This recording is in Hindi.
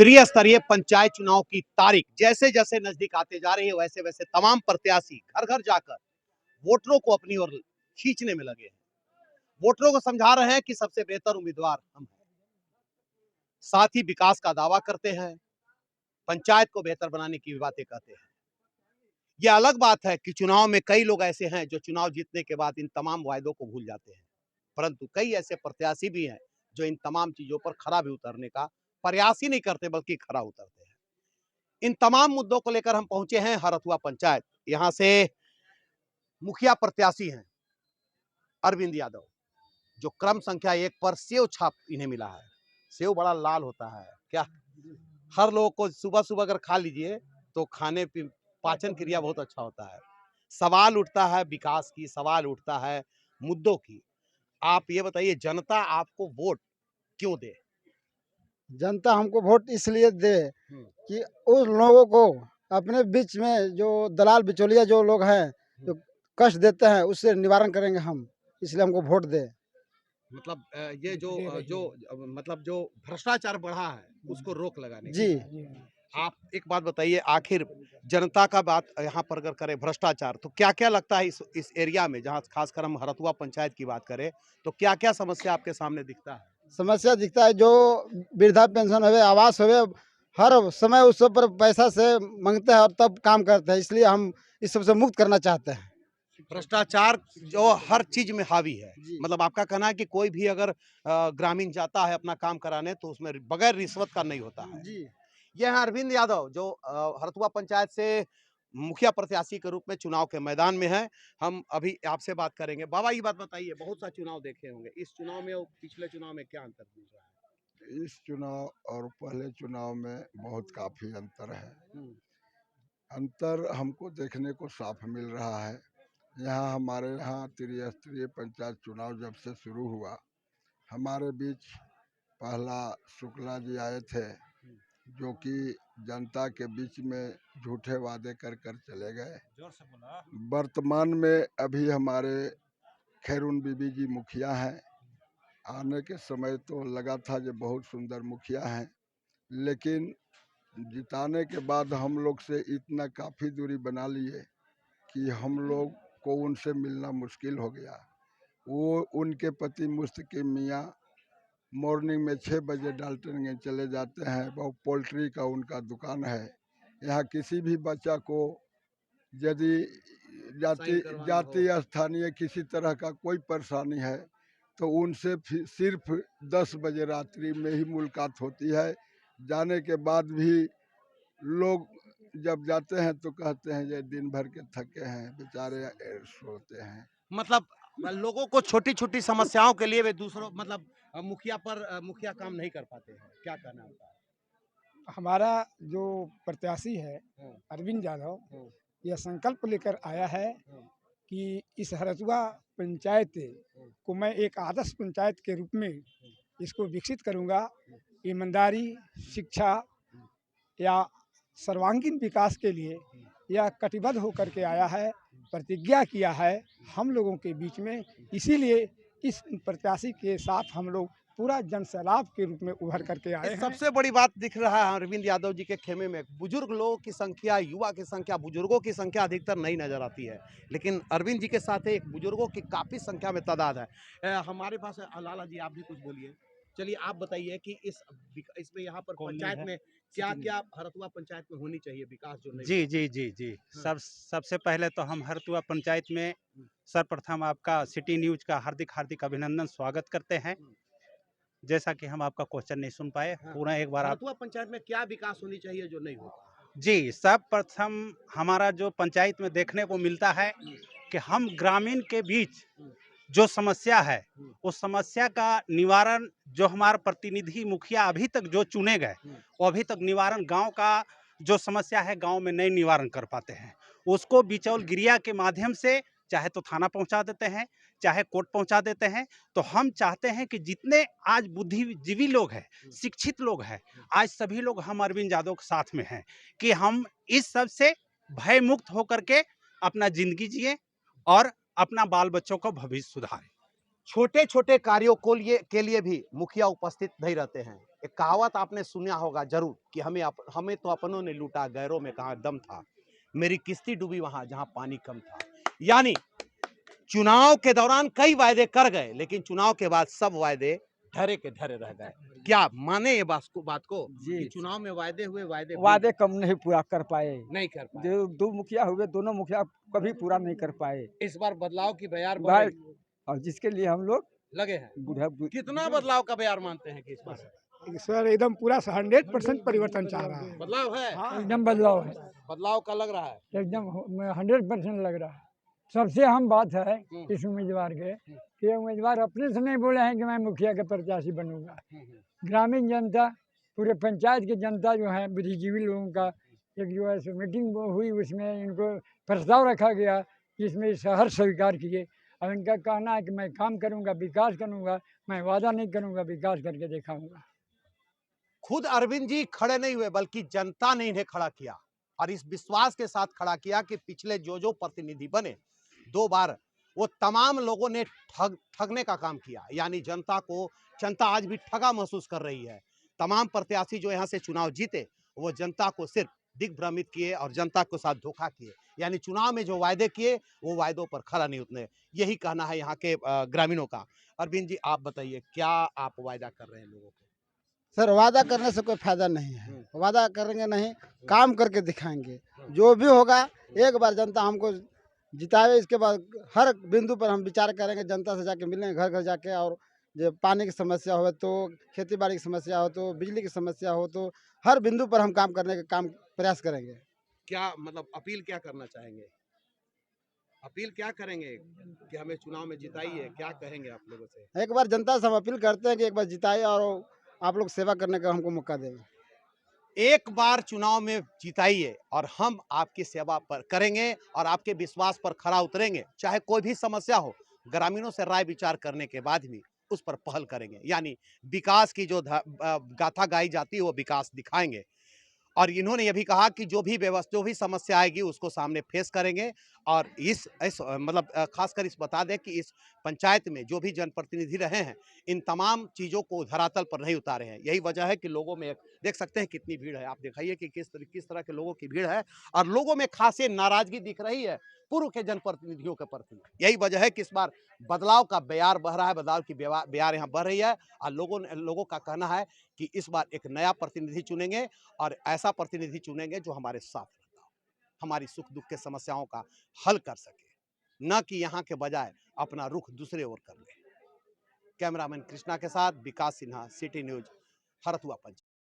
त्रिस्तरीय पंचायत चुनाव की तारीख जैसे जैसे नजदीक आते जा रही है, वैसे वैसे तमाम प्रत्याशी घर घर जाकर वोटरों को अपनी ओर खींचने में लगे हैं। वोटरों को समझा रहे हैं कि सबसे बेहतर उम्मीदवार हम हैं। साथ ही विकास का दावा करते हैं, पंचायत को बेहतर बनाने की बातें कहते हैं। यह अलग बात है कि चुनाव में कई लोग ऐसे हैं जो चुनाव जीतने के बाद इन तमाम वायदों को भूल जाते हैं, परंतु कई ऐसे प्रत्याशी भी हैं जो इन तमाम चीजों पर खरा भी उतरने का प्रयास ही नहीं करते, बल्कि खरा उतरते हैं। इन तमाम मुद्दों को लेकर हम पहुंचे हैं हरथुआ पंचायत। यहां से मुखिया प्रत्याशी हैं अरविंद यादव, जो क्रम संख्या 1 पर सेव छाप इन्हें मिला है। सेव बड़ा लाल होता है क्या, हर लोगों को सुबह सुबह अगर खा लीजिए तो खाने पाचन क्रिया बहुत अच्छा होता है। सवाल उठता है विकास की, सवाल उठता है मुद्दों की। आप ये बताइए, जनता आपको वोट क्यों दे? जनता हमको वोट इसलिए दे कि उन लोगों को अपने बीच में जो दलाल बिचौलिया जो लोग हैं जो कष्ट देते हैं उससे निवारण करेंगे हम, इसलिए हमको वोट दे। मतलब ये मतलब जो भ्रष्टाचार बढ़ा है उसको रोक लगाने जी की। आप एक बात बताइए, आखिर जनता का बात यहाँ पर अगर करें भ्रष्टाचार, तो क्या क्या लगता है इस एरिया में, जहाँ खासकर हम हरथुआ पंचायत की बात करें, तो क्या क्या समस्या आपके सामने दिखता है? समस्या दिखता है, जो वृद्धा पेंशन हुए, आवास हुए, हर समय उस सब पर पैसा से मांगते हैं और तब काम करते हैं, इसलिए हम इस सबसे मुक्त करना चाहते हैं। भ्रष्टाचार जो हर चीज में हावी है, मतलब आपका कहना है कि कोई भी अगर ग्रामीण जाता है अपना काम कराने तो उसमें बगैर रिश्वत का नहीं होता है। जी यह है अरविंद यादव, जो हरथुआ पंचायत से मुखिया प्रत्याशी के रूप में चुनाव के मैदान में है। हम अभी आपसे बात करेंगे। बाबा, ये बात बताइए, बहुत सा चुनाव देखे होंगे, इस चुनाव में और पिछले चुनाव में क्या अंतर दिख रहा है? इस चुनाव और पहले चुनाव में बहुत काफ़ी अंतर है। अंतर हमको देखने को साफ मिल रहा है। यहाँ हमारे यहाँ त्रिस्तरीय पंचायत चुनाव जब से शुरू हुआ, हमारे बीच पहला शुक्ला जी आए थे, जो कि जनता के बीच में झूठे वादे कर कर चले गए। वर्तमान में अभी हमारे खैरून बीबी जी मुखिया हैं। आने के समय तो लगा था जो बहुत सुंदर मुखिया हैं, लेकिन जिताने के बाद हम लोग से इतना काफ़ी दूरी बना लिए कि हम लोग को उनसे मिलना मुश्किल हो गया। वो उनके पति मुस्तकीम मियाँ मॉर्निंग में 6 बजे डाल्टनगंज चले जाते हैं। वो पोल्ट्री का उनका दुकान है। यहाँ किसी भी बच्चा को यदि जाति स्थानीय किसी तरह का कोई परेशानी है तो उनसे सिर्फ 10 बजे रात्रि में ही मुलाकात होती है। जाने के बाद भी लोग जब जाते हैं तो कहते हैं ये दिन भर के थके हैं, बेचारे सोते हैं। मतलब लोगों को छोटी छोटी समस्याओं के लिए वे दूसरों, मतलब मुखिया काम नहीं कर पाते हैं, क्या कहना होता है? हमारा जो प्रत्याशी है अरविंद यादव, यह संकल्प लेकर आया है कि इस हरथुआ पंचायत को मैं एक आदर्श पंचायत के रूप में इसको विकसित करूंगा। ईमानदारी, शिक्षा या सर्वांगीण विकास के लिए यह कटिबद्ध होकर के आया है, प्रतिज्ञा किया है हम लोगों के बीच में। इसीलिए इस प्रत्याशी के साथ हम लोग पूरा जनसैलाब के रूप में उभर करके आए हैं। सबसे बड़ी बात दिख रहा है अरविंद यादव जी के खेमे में, बुजुर्ग लोगों की संख्या, युवा की संख्या, बुजुर्गों की संख्या अधिकतर नहीं नजर आती है, लेकिन अरविंद जी के साथ एक बुजुर्गों की काफी संख्या में तादाद है। हमारे पास लाला जी, आप भी कुछ बोलिए। चलिए आप बताइए कि इसमें यहाँ पर पंचायत में क्या क्या हरथुआ पंचायत में होनी चाहिए, विकास जो नहीं जी जी जी जी सबसे पहले तो हम हरथुआ पंचायत में सर्वप्रथम आपका सिटी न्यूज का हार्दिक हार्दिक अभिनंदन स्वागत करते हैं। जैसा कि हम आपका क्वेश्चन नहीं सुन पाए, पूरा एक बार आप। हरथुआ पंचायत में क्या विकास होनी चाहिए जो नहीं होता? जी, सर्वप्रथम हमारा जो पंचायत में देखने को मिलता है कि हम ग्रामीण के बीच जो समस्या है उस समस्या का निवारण, जो हमारा प्रतिनिधि मुखिया अभी तक जो चुने गए वो अभी तक निवारण, गांव का जो समस्या है गांव में नहीं निवारण कर पाते हैं। उसको बिचौल गिरिया के माध्यम से चाहे तो थाना पहुंचा देते हैं, चाहे कोर्ट पहुंचा देते हैं। तो हम चाहते हैं कि जितने आज बुद्धिजीवी लोग हैं, शिक्षित लोग हैं, आज सभी लोग हम अरविंद यादव के साथ में हैं कि हम इस सब से भय मुक्त होकर के अपना जिंदगी जिए और अपना बाल बच्चों का भविष्य सुधारे। छोटे छोटे कार्यों के लिए भी मुखिया उपस्थित नहीं रहते हैं। एक कहावत आपने सुना होगा जरूर कि हमें तो अपनों ने लूटा, गैरों में कहाँ दम था, मेरी किस्ती डूबी वहां जहां पानी कम था। यानी चुनाव के दौरान कई वायदे कर गए, लेकिन चुनाव के बाद सब वायदे ढरे के ढरे रह गए। क्या माने ये बात को जी कि चुनाव में वायदे हुए, वायदे वादे कम नहीं पूरा कर पाए। नहीं कर पाए। जो दो मुखिया हुए, दोनों मुखिया कभी पूरा नहीं कर पाए। इस बार बदलाव की बयार बढ़ भाई, रही और जिसके लिए हम लोग लगे हैं। बुढ़ा कितना बदलाव का बयार मानते हैं कि इस बार सर एकदम पूरा 100% परिवर्तन चाह रहा है। बदलाव है? एकदम बदलाव है, बदलाव का लग रहा है। एकदम 100% लग रहा है। सबसे अहम बात है इस उम्मीदवार के कि उम्मीदवार अपने से नहीं बोले हैं कि मैं मुखिया के प्रत्याशी बनूंगा। ग्रामीण जनता, पूरे पंचायत की जनता जो है, बुद्धिजीवी लोगों का एक जो है मीटिंग हुई, उसमें इनको प्रस्ताव रखा गया कि इसमें शहर स्वीकार किए। और इनका कहना है कि मैं काम करूंगा, विकास करूंगा, मैं वादा नहीं करूंगा, विकास करके दिखाऊंगा। खुद अरविंद जी खड़े नहीं हुए, बल्कि जनता ने इन्हें खड़ा किया और इस विश्वास के साथ खड़ा किया कि पिछले जो प्रतिनिधि बने 2 बार, वो तमाम लोगों ने ठगने का काम किया। यानी जनता आज भी ठगा महसूस कर रही है। तमाम प्रत्याशी जो यहाँ से चुनाव जीते, वो जनता को सिर्फ दिग्भ्रमित किए और जनता के साथ धोखा किए। यानी चुनाव में जो वायदे किए, वो वायदों पर खरा नहीं उतरे। यही कहना है यहाँ के ग्रामीणों का। अरविंद जी, आप बताइए, क्या आप वायदा कर रहे हैं लोगों को? सर, वादा करने से कोई फायदा नहीं है, वादा करेंगे नहीं, काम करके दिखाएंगे। जो भी होगा, एक बार जनता हमको जिताए, इसके बाद हर बिंदु पर हम विचार करेंगे, जनता से जाके मिलेंगे, घर घर जाके। और जो पानी की समस्या हो तो, खेती बाड़ी की समस्या हो तो, बिजली की समस्या हो तो, हर बिंदु पर हम काम करने का प्रयास करेंगे। क्या मतलब अपील क्या करना चाहेंगे? अपील क्या करेंगे कि हमें चुनाव में जिताइए? क्या कहेंगे आप लोगों से? एक बार जनता से हम अपील करते हैं कि एक बार जिताइए और आप लोग सेवा करने का हमको मौका देंगे। एक बार चुनाव में जिताइए और हम आपकी सेवा पर करेंगे और आपके विश्वास पर खरा उतरेंगे। चाहे कोई भी समस्या हो, ग्रामीणों से राय विचार करने के बाद भी उस पर पहल करेंगे। यानी विकास की जो गाथा गाई जाती है, वो विकास दिखाएंगे। और इन्होंने ये भी कहा कि जो भी समस्या आएगी, उसको सामने फेस करेंगे। और इस मतलब खासकर इस बता दें कि इस पंचायत में जो भी जनप्रतिनिधि रहे हैं, इन तमाम चीज़ों को धरातल पर नहीं उतारे हैं। यही वजह है कि लोगों में देख सकते हैं कितनी भीड़ है। आप दिखाइए कि किस तरह के लोगों की भीड़ है और लोगों में खासी नाराजगी दिख रही है पूर्व के जनप्रतिनिधियों के प्रति। यही वजह है कि इस बार बदलाव का बयार बह रहा है, बदलाव की बयार यहाँ बढ़ रही है। और लोगों का कहना है कि इस बार एक नया प्रतिनिधि चुनेंगे और ऐसा प्रतिनिधि चुनेंगे जो हमारे साथ रहता हो, हमारी सुख दुख के समस्याओं का हल कर सके, न कि यहाँ के बजाय अपना रुख दूसरे ओर कर ले। कैमरामैन कृष्णा के साथ विकास सिन्हा, सिटी न्यूज, हरथुआ पंचायत।